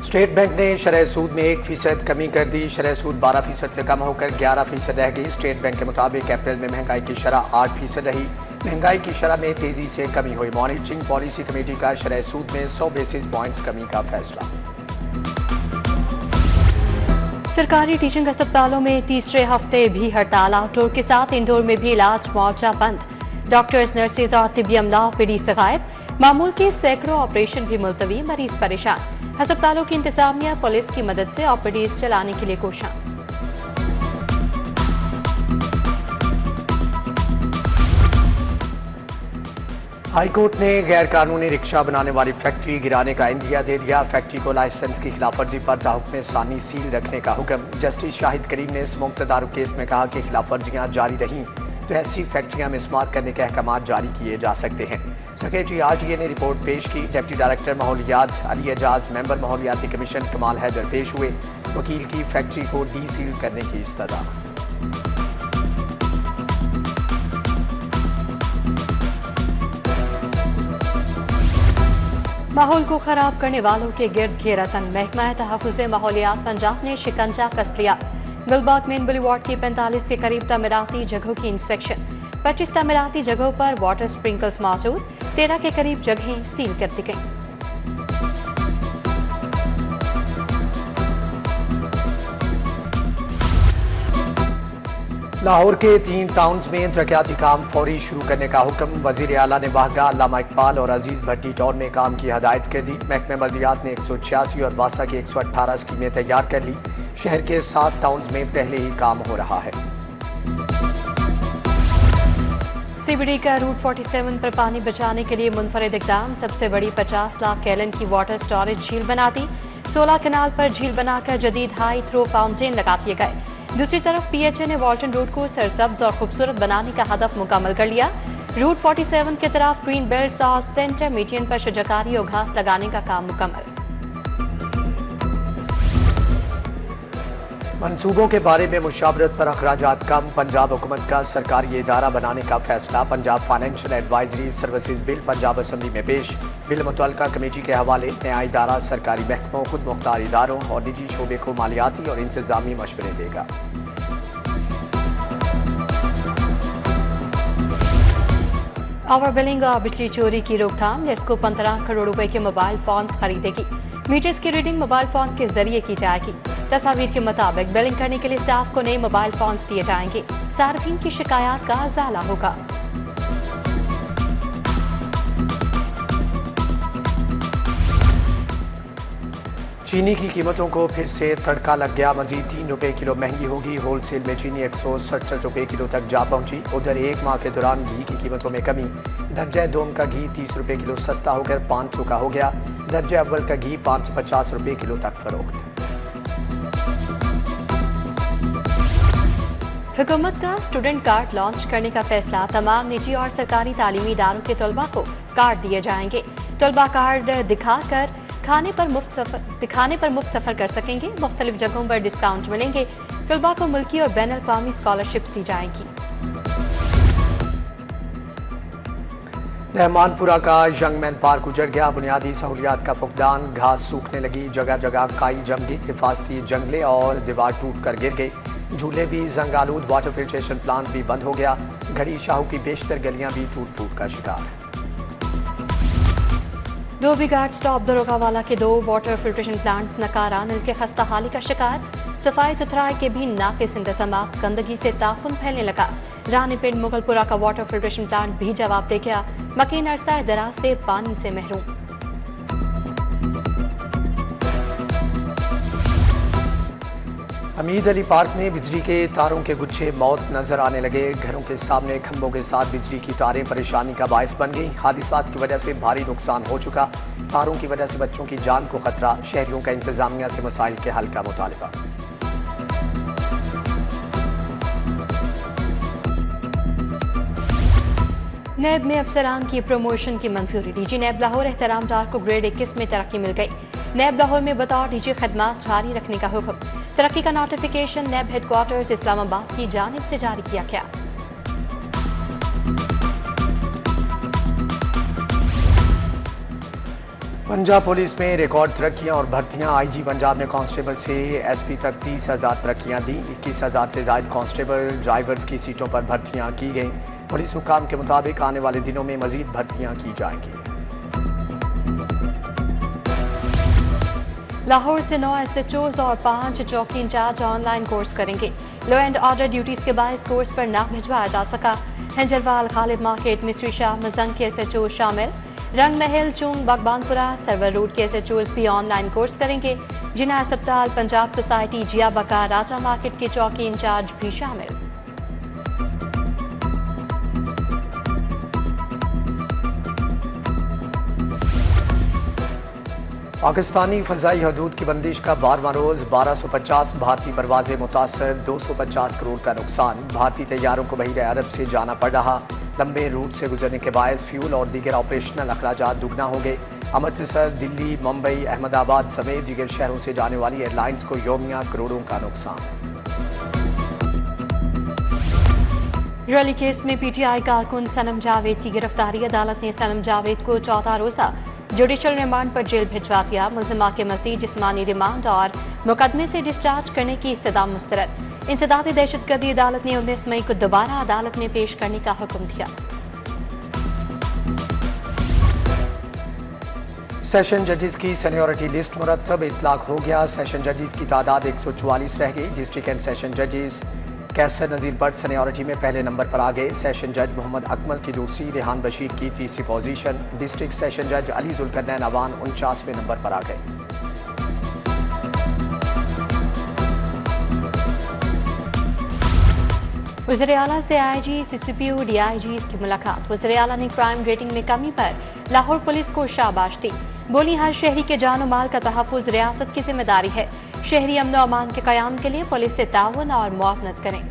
State bank ने शरह सूद में 1% कमी कर दी। शरह सूद 12% से कम होकर 11% रह गई। स्टेट बैंक के मुताबिक अप्रैल में महंगाई की शरह 8% रही। महंगाई की शरह में तेजी से कमी हुई। मॉनिटरिंग पॉलिसी कमेटी का शरह सूद में 100 बेसिस पॉइंट्स कमी का फैसला। सरकारी टीचिंग अस्पतालों में तीसरे हफ्ते भी हड़ताल। आउटडोर के साथ इंडोर में भी इलाज मुआवजा बंद। डॉक्टर्स, नर्सेज और तिब्बी अमला पीड़ी से गायब। मामूल के सैकड़ों ऑपरेशन भी मुलतवी, मरीज परेशान। अस्पतालों की इंतजामिया पुलिस की मदद से ऑपरेटीज चलाने के लिए कोशिश। हाईकोर्ट ने गैर कानूनी रिक्शा बनाने वाली फैक्ट्री गिराने का इंदिया दे दिया। फैक्ट्री को लाइसेंस की खिलाफवर्जी पर ताहुक्म सानी सील रखने का हुक्म। जस्टिस शाहिद करीम ने स्मोक तदारुक केस में कहा कि खिलाफवर्जियां जारी रहीं तो ऐसी फैक्ट्रियां मिसमार करने के अहकाम जारी किए जा सकते हैं। सेक्रेटरी RTA ने रिपोर्ट पेश की। डिप्टी डायरेक्टर माहौलियात अली एजाज, मेंबर माहौलियाती कमीशन कमाल हैदर पेश हुए। वकील की फैक्ट्री को डीसील करने की इस्तदा। माहौल को खराब करने वालों के गिर्द घेरा तंग। महकमा तहफ़्फ़ुज़ माहौलियात पंजाब ने शिकंजा कस लिया। गुलबाग मेन बुलीवार्ड की 45 के करीब तमीराती जगहों की इंस्पेक्शन। 25 तमीराती जगहों पर वाटर स्प्रिंकल्स मौजूद। 13 के करीब जगहें सील कर दी गईं। लाहौर के 3 टाउन्स में तरक्याती काम फौरी शुरू करने का हुक्म। वजीर आला ने बाहगा, अल्लामा इकबाल और अजीज भट्टी टाउन में काम की हदायत कर दी। महकमे बल्दियात ने 186 और वासा की 118 स्कीमें तैयार कर ली। शहर के 7 टाउन्स में पहले ही काम हो रहा है। CBD का रूट 47 पर पानी बचाने के लिए मुनफरिद इकदाम। सबसे बड़ी 50 लाख गैलन की वाटर स्टोरेज झील बना दी। 16 कनाल पर झील बनाकर जदीद हाई थ्रो फाउंटेन लगा दिए गए। दूसरी तरफ PHA ने वॉल्टन रोड को सरसब्ज और खूबसूरत बनाने का हदफ मुकम्मल कर लिया। रूट 47 की तरफ ग्रीन बेल्ट और सेंटर मीडियन पर शजरकारी और घास लगाने का काम मुकम्मल। मंसूबों के बारे में मुशावरत पर अखराजात कम। पंजाब हुकूमत का सरकारी इदारा बनाने का फैसला। Punjab financial advisory services bill Punjab assembly में पेश। बिल मुतल्लिका कमेटी के हवाले। नया इदारा सरकारी महकमों, खुद मुख्तार इदारों और निजी शोबे को मालियाती और इंतजामी मशवरे देगा। ओवर बिलिंग और बिजली चोरी की रोकथाम। नेस्को 15 करोड़ रुपए के मोबाइल फोन खरीदेगी। मीटर्स की रीडिंग मोबाइल फोन के जरिए की जाएगी। तस्वीर के मुताबिक बिलिंग करने के लिए स्टाफ को नए मोबाइल फोन्स दिए जाएंगे। सार्फिन की शिकायत का अजाला होगा। चीनी की कीमतों को फिर से तड़का लग गया। मजीद 3 रुपए किलो महंगी होगी। होलसेल में चीनी 167 रुपए किलो तक जा पहुंची। उधर एक माह के दौरान घी की कीमतों में कमी। दर्जा दोम का घी 30 रुपए किलो सस्ता होकर 500 का हो गया। दर्जा अव्वल का घी 550 रुपए किलो तक फरोख्त। हुकूमत का स्टूडेंट कार्ड लॉन्च करने का फैसला। तमाम निजी और सरकारी तालीमी इदारों के तलबा को कार्ड दिए जाएंगे। तलबा कार्ड दिखाकर दिखाने पर मुफ्त सफर कर सकेंगे। मुख्तलिफ जगहों पर डिस्काउंट मिलेंगे। तलबा को मुल्की और बैन अल-अक़वामी स्कॉलरशिप्स दी जाएंगी। रहमानपुरा का यंग मैन पार्क उजड़ गया। बुनियादी सहूलियात का फुकदान। घास सूखने लगी। जगह जगह काई जम गई। हिफाजती जंगले और दीवार टूट कर गिर गई। झूले भी जंगालूद। वाटर फिल्ट्रेशन प्लांट भी बंद हो गया। घड़ी शाहू की बेशतर गलियां भी टूट फूट का शिकार। धोबी घाट स्टॉप दरोगावाला के 2 वाटर फिल्ट्रेशन प्लांट्स नकारा। नल के खस्ता हाली का शिकार। सफाई सुथराई के भी नाकिस इंतजामात। गंदगी से ताफुन फैलने लगा। रानी पिंड मुगलपुरा का वाटर फिल्ट्रेशन प्लांट भी जवाब दे गया। मकीन अरसा दराज से पानी से महरूम। हमीद अली पार्क में बिजली के तारों के गुच्छे मौत नजर आने लगे। घरों के सामने खंभों के साथ बिजली की तारें परेशानी का बायस बन गई। हादिसात की वजह से भारी नुकसान हो चुका। तारों की वजह से बच्चों की जान को खतरा। शहरियों का इंतजामिया से मसाइल के हल का मुतालबा। नैब में अफसरान की प्रमोशन की मंजूरी। DG नैब लाहौर एहतराम डार को ग्रेड 21 में तरक्की मिल गई। नैब लाहौर में बतौर DG खदमात जारी रखने का हुक्म। तरक्की का नोटिफिकेशन नैब हेडक्वार्टर्स इस्लामाबाद की जानिब से जारी किया गया। पंजाब पुलिस में रिकॉर्ड तरक्कियां और भर्तियां। आईजी पंजाब ने कांस्टेबल से एसपी तक 30,000 तरक्कियां दी। 21,000 से ज्यादा कांस्टेबल ड्राइवर्स की सीटों पर भर्तियां की गईं। पुलिस हुक्काम के मुताबिक आने वाले दिनों में मजीद भर्तियां की जाएंगी। लाहौर से 9 SHOs और 5 चौकी इंचार्ज ऑनलाइन कोर्स करेंगे। लॉ एंड ऑर्डर ड्यूटीज के बायस कोर्स पर ना भिजवाया जा सका। हंजरवाल, खालिद मार्केट, मिस्री शाह, मजंग के SHO शामिल। रंग महल, चुंग, बागबानपुरा, सरवर रोड के SHOs भी ऑनलाइन कोर्स करेंगे। जिना अस्पताल, पंजाब सोसाइटी, जिया बका, राजा मार्केट के चौकी इंचार्ज भी शामिल। पाकिस्तानी फ़ज़ाई हदूद की बंदिश का 12वां रोज़। 1250 भारतीय परवाज़ें मुतासर, 250 करोड़ का नुकसान। भारतीय तैयारों को बहीर अरब से जाना पड़ रहा। लंबे रूट से गुजरने के बायस फ्यूल और दीगर ऑपरेशनल अखराजात दुगना हो गए। अमृतसर, दिल्ली, मुंबई, अहमदाबाद समेत दीगर शहरों से जाने वाली एयरलाइंस को योमिया करोड़ों का नुकसान। रैली केस में PTI कारकुन सनम जावेद की गिरफ्तारी। अदालत ने सनम जावेद को 14 रोज़ा जुडिशल रिमांड पर जेल भिजवा दिया। मुलजिमा के मज़ीद जिस्मानी रिमांड और मुकदमे से डिस्चार्ज करने की इस्तदा मुस्तरद। इंसदादी दहशतगर्दी अदालत ने 19 मई को दोबारा अदालत में पेश करने का हुक्म दिया। सेशन जजेस की सीनियरिटी लिस्ट मुरतब, इतलाक हो गया। सेशन जजेस की तादाद 144 रह गई। डिस्ट्रिक्ट एंड सेशन जजेस कैसर नज़ीर भट्ट सीनियरिटी में पहले नंबर पर आ गए। सेशन जज मोहम्मद अकमल की दूसरी, रेहान बशीर की तीसरी पोजीशन। डिस्ट्रिक्ट सेशन जज अली जुल्करनैन अवान 49वें नंबर पर आ गए। वज़ीर आला से IG, CCPO, DIGs की मुलाकात। वज़ीर आला ने क्राइम रेटिंग में कमी पर लाहौर पुलिस को शाबाश दी। बोली, हर शहरी के जान और माल का तहफ़्फ़ुज़ रियासत की जिम्मेदारी है। शहरी अमन और अमान के क़याम के लिए पुलिस से ताउन और मुआवनत करें।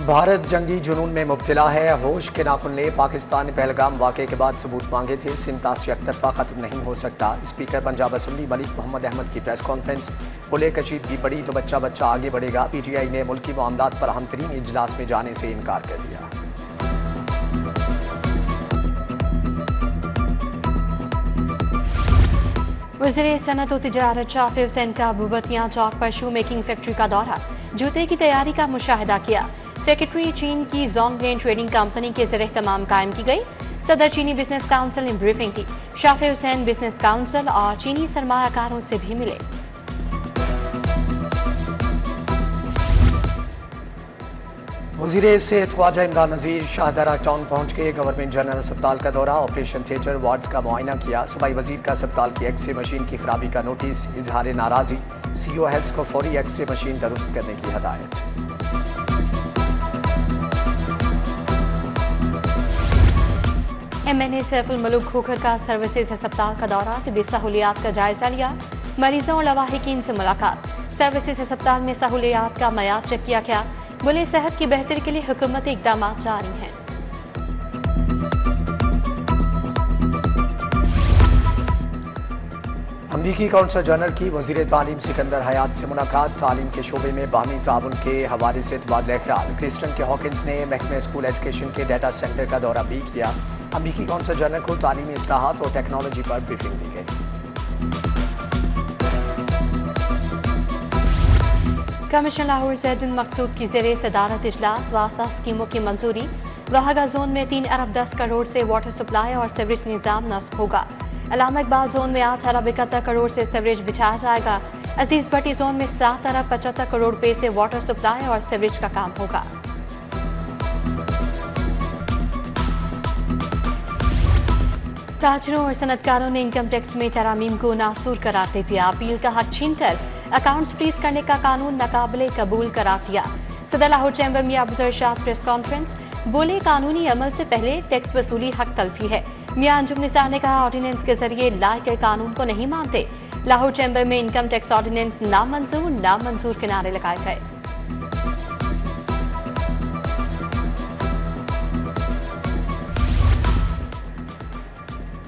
भारत जंगी जुनून में मुब्तला है। होश के नाखुन ले। पाकिस्तान ने पहलगाम वाक़े के बाद सबूत मांगे थे। सिमतास एक तरफा खत्म नहीं हो सकता। स्पीकर पंजाब असम्बली मलिक मोहम्मद अहमद की प्रेस कॉन्फ्रेंस। बोले, कशीदगी बढ़ी तो बच्चा बच्चा आगे बढ़ेगा। PTI ने मुल्की मामलात पर अहम तरीन इजलास में जाने से इनकार कर दिया। वज़ीर सनअत व तिजारत शाफी हुसैन का अबूबतियां चौक पर शू मेकिंग फैक्ट्री का दौरा। जूते की तैयारी का मुशाहिदा किया। फैक्ट्री चीन की जोंगलिन ट्रेडिंग कंपनी के ज़रिए तमाम कायम की गई। सदर चीनी बिजनेस काउंसिल ने ब्रीफिंग की। शाफी हुसैन बिजनेस काउंसिल और चीनी सरमायाकारों से भी मिले। वज़ीर सेहत ख्वाजा इमरान नज़ीर शाहदरा टाउन पहुँच के गवर्नमेंट जनरल अस्पताल का दौरा, ऑपरेशन थिएटर, वार्ड्स का मुआयना किया। सूबाई वज़ीर का अस्पताल की एक्सरे मशीन की खराबी का नोटिस। इजहार नाराज़ी। CO हेल्थ को फौरी एक्सरे मशीन दुरुस्त करने की हदायत। MNA सैफुल मलूक खोखर का सर्विसेज अस्पताल का दौरा। तिब्बी सहूलियात का जायजा लिया। मरीजों और लवाहिकीन से मुलाकात। सर्विसेज अस्पताल में सहूलियात का मयार चेक किया गया। बोले, सेहत की बेहतरी के लिए हुकूमती इकदाम जारी हैं। अमरीकी कौंसल जनरल की वज़ीर तालीम सिकंदर हयात से मुलाकात। तालीम के शोबे में बाहमी ताउन के हवाले से तबादला ख्याल। क्रिस्टन के हॉकिंस ने महकमे स्कूल एजुकेशन के डाटा सेंटर का दौरा भी किया। अमरीकी कौंसल जनरल को तालीमी इस्लाहात और टेक्नोलॉजी पर ब्रीफिंग दी गई। कमिश्नर लाहौर ज़ैदुन मकसूद की ज़ेरे सदारत इजलास वासा स्कीमों की मंजूरी। वहागा जोन में 3 अरब 10 करोड़ से वाटर सप्लाई और सीवरेज निज़ाम नस्ब होगा। अलामा इकबाल जोन में 8 अरब 71 करोड़ से सीवरेज बिछाया जाएगा। अजीज भट्टी जोन में 7 अरब 75 करोड़ रुपए से वाटर सप्लाई और सीवरेज का काम होगा। ताजरों और सनतकारों ने इनकम टैक्स में तरामीम को नासूर करार दे दिया। अपील का हक छीनकर अकाउंट्स फ्रीज करने का कानून नाकाबिले कबूल करार दिया। सदर लाहौर चैम्बर मियां अब्दुल इरशाद प्रेस कॉन्फ्रेंस। बोले, कानूनी अमल से पहले टैक्स वसूली हक तलफी है। मियां अंजुम निसार ने कहा, ऑर्डिनेंस के जरिए लाए गए कानून को नहीं मानते। लाहौर चैम्बर में इनकम टैक्स ऑर्डिनेंस नामंजूर के नारे लगाए गए।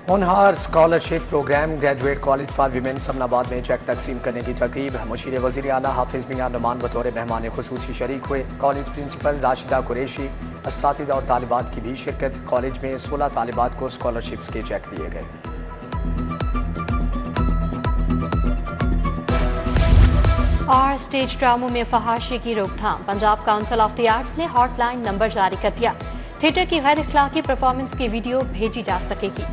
Honhaar scholarship program graduate college for women Samanabad में चेक तकसीम करने की तकरीब। मुशीर वज़ीर आला हाफिज मियां नुमान बतौर मेहमान खुसूसी शरीक हुए। कॉलेज प्रिंसिपल राशिदा कुरैशी, असातिज़ा और तालिबात की भी शिरकत। कॉलेज में 16 तालिबात को स्कॉलरशिप्स के चेक दिए गए। और स्टेज ड्रामों में फहाशी की रोकथाम। Punjab council of the arts ने हॉटलाइन नंबर जारी कर दिया। थिएटर की गैर अखलाकी परफॉर्मेंस की वीडियो भेजी जा सकेगी।